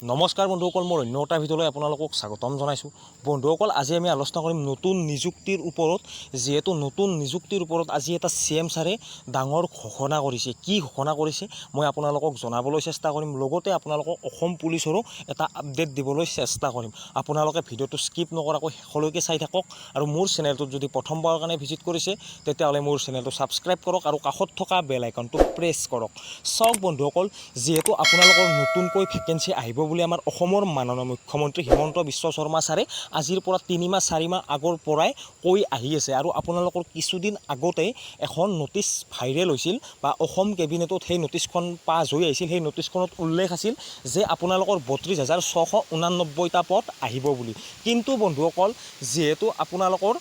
নমস্কাৰ বন্ধুসকল, মোৰ অন্য এটা ভিডিঅ'লৈ আপোনালোকক স্বাগতম জনাইছোঁ। বন্ধুসকল, আজি আমি আলোচনা কৰিম নতুন নিযুক্তিৰ ওপৰত। যিহেতু নতুন নিযুক্তিৰ ওপৰত আজি এটা CM ছাৰে ডাঙৰ ঘোষণা কৰিছে। কি ঘোষণা কৰিছে মই আপোনালোকক জনাবলৈ চেষ্টা কৰিম। লগতে আপোনালোকক অসম পুলিচৰো এটা আপডেট দিবলৈ চেষ্টা কৰিম। আপোনালোকে ভিডিঅ'টো স্কিপ নকৰাকৈ শেষলৈকে চাই থাকক। আৰু মোৰ চেনেলটোত যদি প্ৰথমবাৰৰ কাৰণে ভিজিট কৰিছে তেতিয়াহ'লে মোৰ চেনেলটো ছাবস্ক্ৰাইব কৰক আৰু কাষত থকা বেল আইকনটো প্ৰেছ কৰক। চাওক বন্ধুসকল, যিহেতু আপোনালোকৰ নতুনকৈ ভেকেঞ্চি আহিব বুলি আমাৰ অসমৰ মাননীয় মুখ্যমন্ত্ৰী হিমন্ত বিশ্ব শৰ্মা ছাৰে আজিৰ পৰা 3 মাহ 4 মাহ আগৰ পৰাই কৈ আহি আছে। আৰু আপোনালোকৰ কিছুদিন আগতে এখন নটিচ ভাইৰেল হৈছিল বা অসম কেবিনেটত সেই নটিচখন পাছ হৈ আহিছিল। সেই নটিচখনত উল্লেখ আছিল যে আপোনালোকৰ 32,689টা পদ আহিব বুলি। কিন্তু বন্ধুসকল, যিহেতু আপোনালোকৰ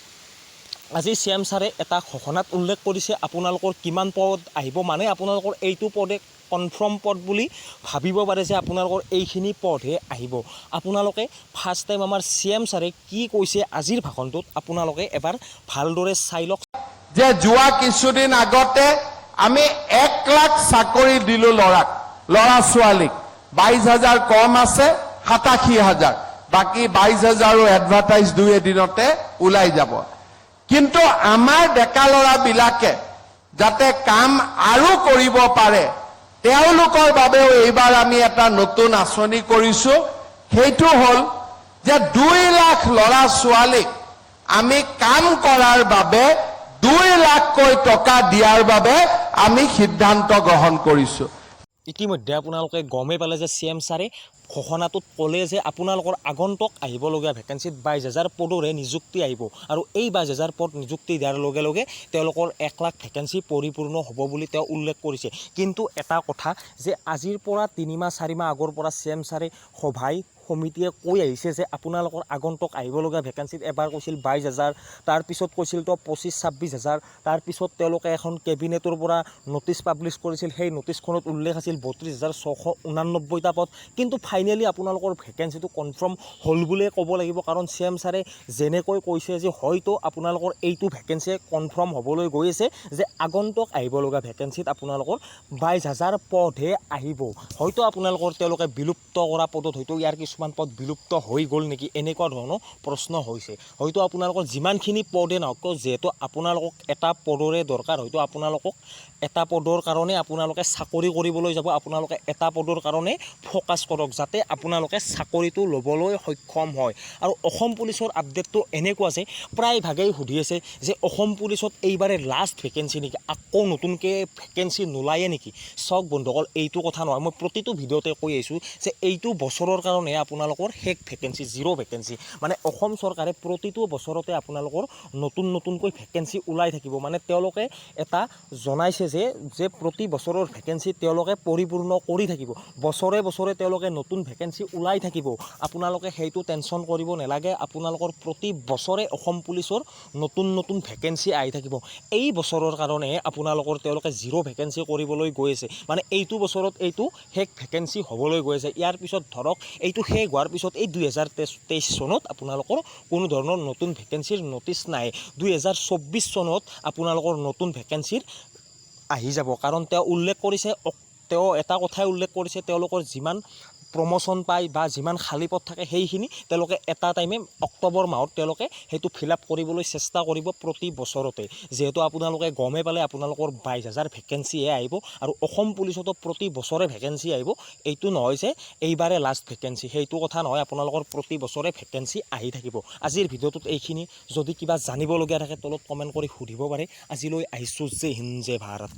আজি CM ছাৰে এটা ঘোষণাত উল্লেখ কৰিছে আপোনালোকৰ কিমান পদ আহিব, মানে আপোনালোকৰ এইটো পদে কনফাৰ্ম পদ বুলি ভাবিব পাৰে যে আপোনালোকৰ এইখিনি পদহে আহিব। আপোনালোকে ফাৰ্ষ্ট টাইম আমাৰ CM ছাৰে কি কৈছে আজিৰ ভাষণটোত আপোনালোকে এবাৰ ভালদৰে চাই লওক। যে যোৱা কিছুদিন আগতে আমি 1 লাখ চাকৰি দিলো ল'ৰা ছোৱালীক। 22,000 কম আছে, 87,000, বাকী 22,000 এডভাৰটাইজ 2 এদিনতে ওলাই যাব। কিন্তু আমাৰ ডেকা ল'ৰাবিলাকে যাতে কাম আৰু কৰিব পাৰে তেওঁলোকৰ বাবেও এইবাৰ আমি এটা নতুন আঁচনি কৰিছো। সেইটো হ'ল যে 2 লাখ ল'ৰা ছোৱালীক আমি কাম কৰাৰ বাবে 2 লাখকৈ টকা দিয়াৰ বাবে আমি সিদ্ধান্ত গ্ৰহণ কৰিছো। ইতিমধ্যে আপোনালোকে গমেই পালে যে CM ছাৰে ঘোষণাটোত ক'লে যে আপোনালোকৰ আগন্তুক আহিবলগীয়া ভেকেঞ্চিত 22,000 পদৰে নিযুক্তি আহিব। আৰু এই 22,000 পদ নিযুক্তি দিয়াৰ লগে লগে তেওঁলোকৰ 1 লাখ ভেকেঞ্চি পৰিপূৰ্ণ হ'ব বুলি তেওঁ উল্লেখ কৰিছে। কিন্তু এটা কথা যে আজিৰ পৰা 3 মাহ 4 মাহ আগৰ পৰা CM ছাৰে সভাই সমিতিয়ে কৈ আহিছে যে আপোনালোকৰ আগন্তুক আহিবলগীয়া ভেকেঞ্চিত এবাৰ কৈছিল 22,000, তাৰপিছত কৈছিল তো 25,000-26,000, তাৰপিছত তেওঁলোকে এখন কেবিনেটৰ পৰা নটিচ পাব্লিছ কৰিছিল। সেই নটিচখনত উল্লেখ আছিল 32,689টা পদ। কিন্তু ফাইনেলি আপোনালোকৰ ভেকেঞ্চিটো কনফাৰ্ম হ'ল বুলিয়ে ক'ব লাগিব, কাৰণ CM ছাৰে যেনেকৈ কৈছে যে হয়তো আপোনালোকৰ এইটো ভেকেঞ্চিয়ে কনফাৰ্ম হ'বলৈ গৈ আছে যে আগন্তুক আহিবলগীয়া ভেকেঞ্চিত আপোনালোকৰ 22,000 পদহে আহিব। হয়তো আপোনালোকৰ তেওঁলোকে বিলুপ্ত কৰা পদত হয়তো ইয়াৰ কিছুমান পদ বিলুপ্ত হৈ গ'ল নেকি, এনেকুৱা ধৰণৰ প্ৰশ্ন হৈছে। হয়তো আপোনালোকৰ যিমানখিনি পদে নহওক, যিহেতু আপোনালোকক এটা পদৰে দৰকাৰ, হয়তো আপোনালোকক এটা পদৰ কাৰণে আপোনালোকে চাকৰি কৰিবলৈ যাব। আপোনালোকে এটা পদৰ কাৰণে ফ'কাছ কৰক যাতে আপোনালোকে চাকৰিটো ল'বলৈ সক্ষম হয়। আৰু অসম পুলিচৰ আপডেটটো এনেকুৱা যে প্ৰায়ভাগেই সুধি আছে যে অসম পুলিচত এইবাৰে লাষ্ট ভেকেঞ্চি নেকি, আকৌ নতুনকৈ ভেকেঞ্চি নোলায়ে নেকি। চাওক বন্ধুসকল, এইটো কথা নহয়। মই প্ৰতিটো ভিডিঅ'তে কৈ আহিছোঁ যে এইটো বছৰৰ কাৰণে আপোনালোকৰ শেষ ভেকেঞ্চি, 0 ভেকেঞ্চি। মানে অসম চৰকাৰে প্ৰতিটো বছৰতে আপোনালোকৰ নতুনকৈ ভেকেঞ্চি ওলাই থাকিব। মানে তেওঁলোকে এটা জনাইছে যে প্ৰতি বছৰৰ ভেকেঞ্চি তেওঁলোকে পৰিপূৰ্ণ কৰি থাকিব। বছৰে বছৰে তেওঁলোকে নতুন ভেকেঞ্চি ওলাই থাকিব। আপোনালোকে সেইটো টেনশ্যন কৰিব নালাগে। আপোনালোকৰ প্ৰতি বছৰে অসম পুলিচৰ নতুন ভেকেঞ্চি আহি থাকিব। এই বছৰৰ কাৰণে আপোনালোকৰ তেওঁলোকে 0 ভেকেঞ্চি কৰিবলৈ গৈ আছে। মানে এইটো বছৰত এইটো শেষ ভেকেঞ্চি হ'বলৈ গৈ আছে। ইয়াৰ পিছত ধৰক এইটো শেষ হোৱাৰ পিছত এই 2023 চনত আপোনালোকৰ কোনো ধৰণৰ নতুন ভেকেঞ্চিৰ নটিচ নাই। 2024 চনত আপোনালোকৰ নতুন ভেকেঞ্চিৰ আহি যাব। কাৰণ তেওঁ উল্লেখ কৰিছে, তেওঁ এটা কথাই উল্লেখ কৰিছে, তেওঁলোকৰ যিমান প্ৰমোশ্যন পায় বা যিমান খালী পদ থাকে সেইখিনি তেওঁলোকে এটা টাইমে অক্টোবৰ মাহত তেওঁলোকে সেইটো ফিল আপ কৰিবলৈ চেষ্টা কৰিব প্ৰতি বছৰতে। যিহেতু আপোনালোকে গমেই পালে আপোনালোকৰ 22,000 ভেকেঞ্চিহে আহিব। আৰু অসম পুলিচতো প্ৰতি বছৰে ভেকেঞ্চি আহিব। এইটো নহয় যে এইবাৰে লাষ্ট ভেকেঞ্চি, সেইটো কথা নহয়। আপোনালোকৰ প্ৰতি বছৰে ভেকেঞ্চি আহি থাকিব। আজিৰ ভিডিঅ'টোত এইখিনি। যদি কিবা জানিবলগীয়া থাকে তলত কমেণ্ট কৰি সুধিব পাৰে। আজিলৈ আহিছোঁ। জয় হিন্দ, জয় ভাৰত।